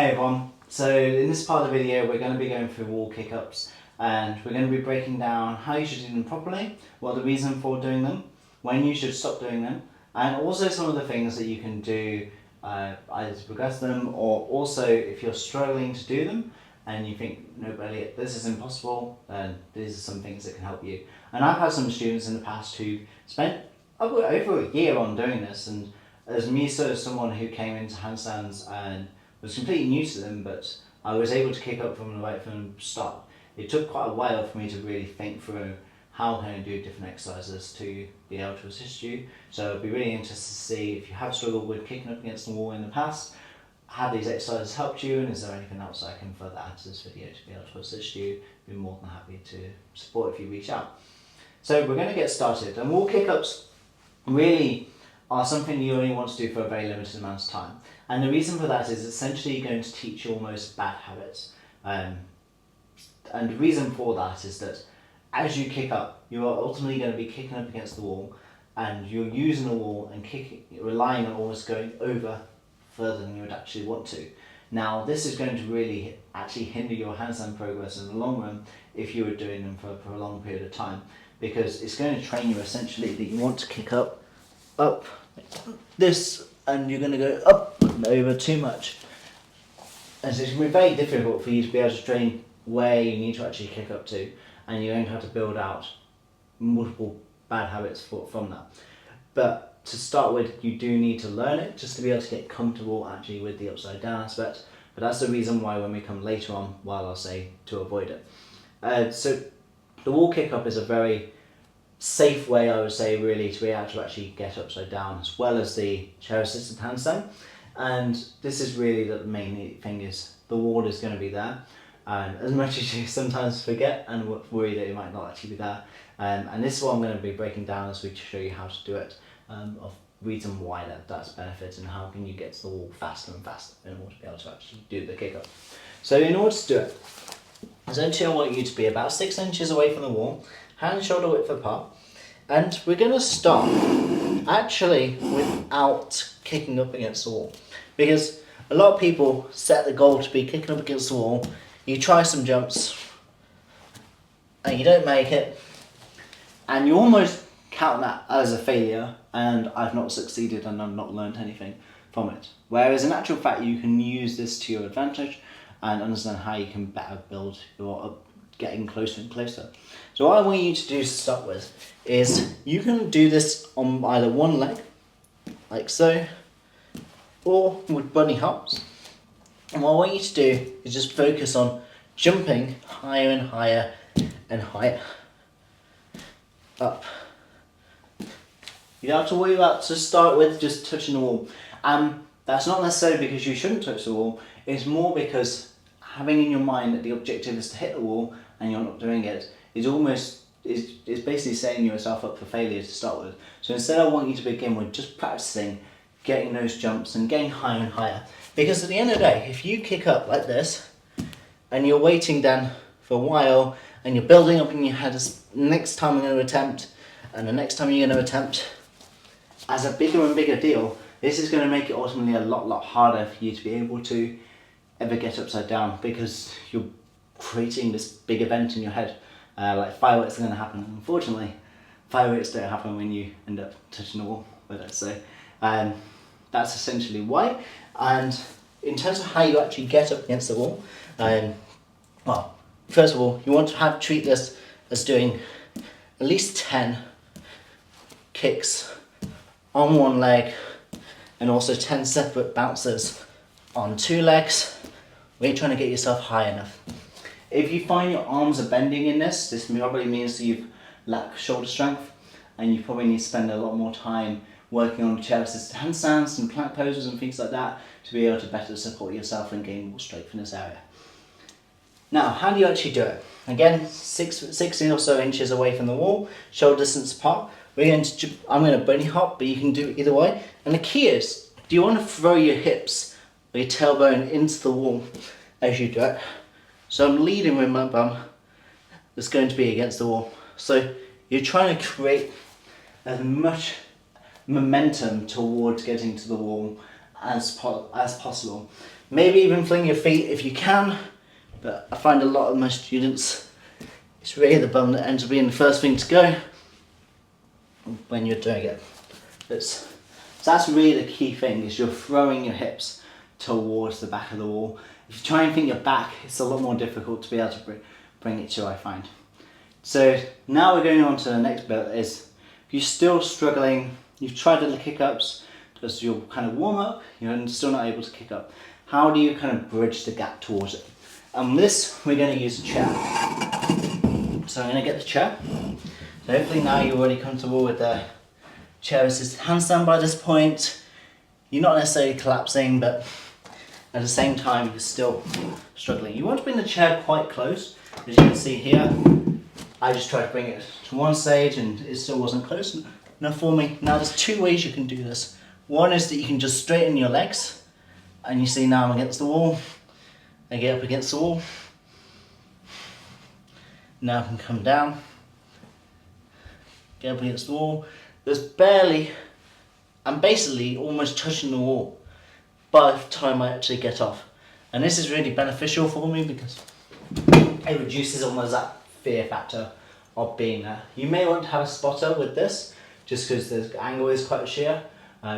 Hey everyone, so in this part of the video we're going to be going through wall kick-ups and we're going to be breaking down how you should do them properly, what the reason for doing them, when you should stop doing them, and also some of the things that you can do either to progress them or also if you're struggling to do them and you think, no Elliot, this is impossible, then these are some things that can help you. And I've had some students in the past who spent over a year on doing this, and as me, so as someone who came into handstands and was completely new to them, but I was able to kick up from the right from the start. It took quite a while for me to really think through how can I do different exercises to be able to assist you. So I'd be really interested to see if you have struggled with kicking up against the wall in the past, have these exercises helped you, and is there anything else I can further add to this video to be able to assist you? I'd be more than happy to support if you reach out. So we're going to get started, and wall kick-ups really are something you only want to do for a very limited amount of time. And the reason for that is essentially going to teach you almost bad habits. And the reason for that is that as you kick up, you are ultimately going to be kicking up against the wall, and you're using the wall and relying on almost going over further than you would actually want to. Now, this is going to really actually hinder your handstand progress in the long run if you were doing them for a prolonged period of time, because it's going to train you essentially that you want to kick up like this, and you're going to go up and over too much. And so it's going to be very difficult for you to be able to train where you need to actually kick up to, and you're going to have to build out multiple bad habits from that. But to start with, you do need to learn it just to be able to get comfortable actually with the upside down aspect. But that's the reason why when we come later on, while I'll say to avoid it. So the wall kick up is a very safe way, I would say, really, to be able to actually get upside down, as well as the chair assisted handstand. And this is really the main thing, is the wall is going to be there, as much as you sometimes forget and worry that it might not actually be there. And this is what I'm going to be breaking down as we show you how to do it, of reason why that's benefit, and how can you get to the wall faster and faster in order to be able to actually do the kick up. So in order to do it, essentially I want you to be about 6 inches away from the wall, hand and shoulder width apart, and we're going to start actually without kicking up against the wall, because a lot of people set the goal to be kicking up against the wall. You try some jumps and you don't make it, and you almost count that as a failure, and I've not succeeded and I've not learned anything from it. Whereas in actual fact, you can use this to your advantage and understand how you can better build your getting closer and closer. So what I want you to do to start with is you can do this on either one leg, like so, or with bunny hops. And what I want you to do is just focus on jumping higher and higher and higher up. You don't have to worry about, to start with, just touching the wall. That's not necessarily because you shouldn't touch the wall, it's more because having in your mind that the objective is to hit the wall and you're not doing it is basically setting yourself up for failure to start with. So instead I want you to begin with just practicing getting those jumps and getting higher and higher. Because at the end of the day, if you kick up like this and you're waiting then for a while and you're building up in your head, as next time I'm going to attempt, and the next time you're going to attempt, as a bigger and bigger deal, this is going to make it ultimately a lot harder for you to be able to ever get upside down, because you're creating this big event in your head. Like fireworks are going to happen. Unfortunately, fireworks don't happen when you end up touching the wall with it. So that's essentially why. And in terms of how you actually get up against the wall, well, first of all, you want to treat this as doing at least 10 kicks on one leg, and also 10 separate bounces on 2 legs, when you're trying to get yourself high enough. If you find your arms are bending in this probably means that you've lacked shoulder strength, and you probably need to spend a lot more time working on chair assisted handstands and plank poses and things like that to be able to better support yourself and gain more strength in this area. Now, how do you actually do it? Again, 6 or so inches away from the wall, shoulder distance apart. I'm going to bunny hop, but you can do it either way. And the key is, do you want to throw your hips or your tailbone into the wall as you do it? So I'm leading with my bum that's going to be against the wall. So you're trying to create as much momentum towards getting to the wall as possible. Maybe even fling your feet if you can, but I find a lot of my students, it's really the bum that ends up being the first thing to go when you're doing it. So that's really the key thing, is you're throwing your hips towards the back of the wall. If you try and think your back, it's a lot more difficult to be able to bring it to, I find. So now we're going on to the next bit, is if you're still struggling, you've tried the kick-ups, just your kind of warm up, you're still not able to kick up. How do you kind of bridge the gap towards it? And this, we're going to use a chair. So I'm going to get the chair. So hopefully now you're already comfortable with the chair assisted handstand by this point. You're not necessarily collapsing, but at the same time you're still struggling. You want to bring the chair quite close. As you can see here, I just tried to bring it to one stage and it still wasn't close enough for me. Now there's two ways you can do this. One is that you can just straighten your legs, and you see now I'm against the wall. I get up against the wall. Now I can come down, get up against the wall. There's barely, I'm basically almost touching the wall by the time I actually get off. And this is really beneficial for me because it reduces almost that fear factor of being there. You may want to have a spotter with this, just because the angle is quite sheer,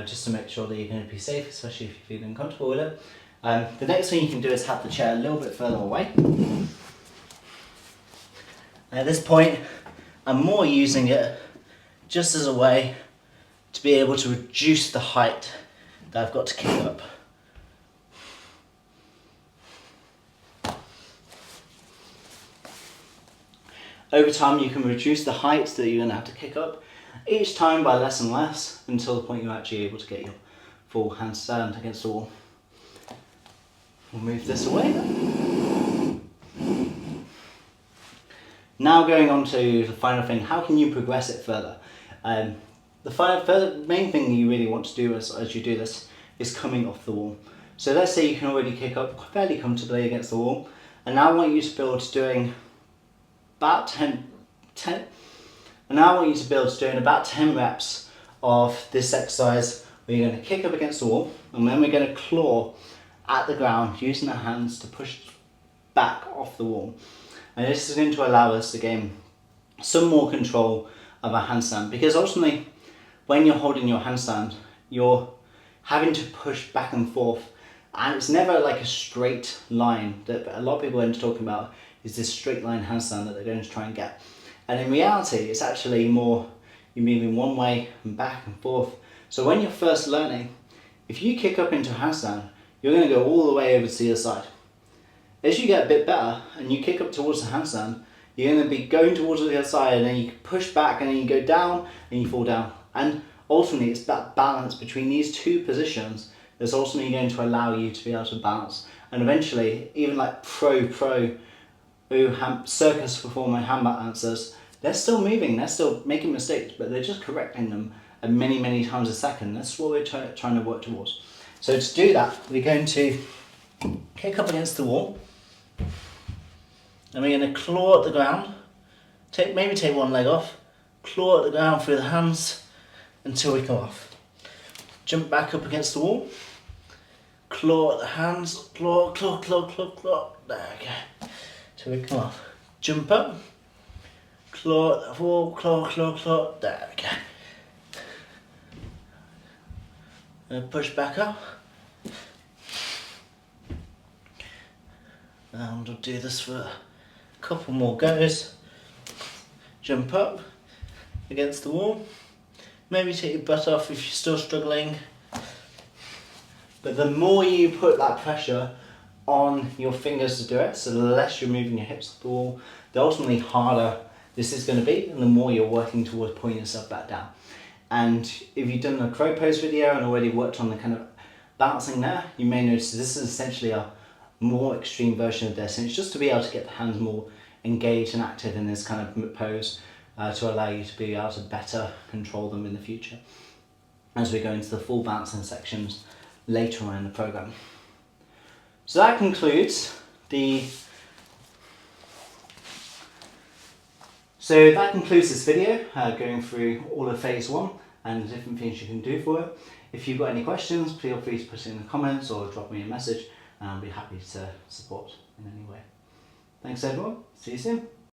just to make sure that you're going to be safe, especially if you're feeling comfortable with it. The next thing you can do is have the chair a little bit further away. At this point, I'm more using it just as a way to be able to reduce the height that I've got to kick up. Over time you can reduce the height that you're going to have to kick up, each time by less and less, until the point you're actually able to get your full handstand against the wall. We'll move this away then. Now going on to the final thing, how can you progress it further? The main thing you really want to do as you do this is coming off the wall. So let's say you can already kick up fairly comfortably against the wall, and now I want you to build to doing about 10 reps of this exercise where you're going to kick up against the wall, and then we're going to claw at the ground using the hands to push back off the wall. And this is going to allow us to gain some more control of our handstand, because ultimately when you're holding your handstand you're having to push back and forth, and it's never like a straight line that a lot of people end up talking about, is this straight line handstand that they're going to try and get. And in reality it's actually more, you're moving one way and back and forth. So when you're first learning, if you kick up into a handstand, you're going to go all the way over to the other side. As you get a bit better and you kick up towards the handstand, you're going to be going towards the other side, and then you push back and then you go down and you fall down. And ultimately it's that balance between these two positions that's ultimately going to allow you to be able to balance. And eventually, even like pro circus performer hand balancers, they're still moving, they're still making mistakes, but they're just correcting them many times a second. That's what we're trying to work towards. So to do that, we're going to kick up against the wall, and we're going to claw at the ground, maybe take one leg off, claw at the ground through the hands until we come off. Jump back up against the wall, claw at the hands, claw, there we go, till we come off. Jump up, claw at the wall, claw, there we go. And push back up. And we'll do this for a couple more goes. Jump up against the wall. Maybe take your butt off if you're still struggling. But the more you put that pressure on your fingers to do it, so the less you're moving your hips to the wall, the ultimately harder this is going to be, and the more you're working towards pulling yourself back down. And if you've done a crow pose video and already worked on the kind of balancing there, you may notice this is essentially a more extreme version of this, and it's just to be able to get the hands more engaged and active in this kind of pose to allow you to be able to better control them in the future as we go into the full balancing sections later on in the program. So that concludes this video, going through all of phase 1 and the different things you can do for it. If you've got any questions, feel free to put it in the comments or drop me a message, and I'll be happy to support in any way. Thanks everyone, see you soon.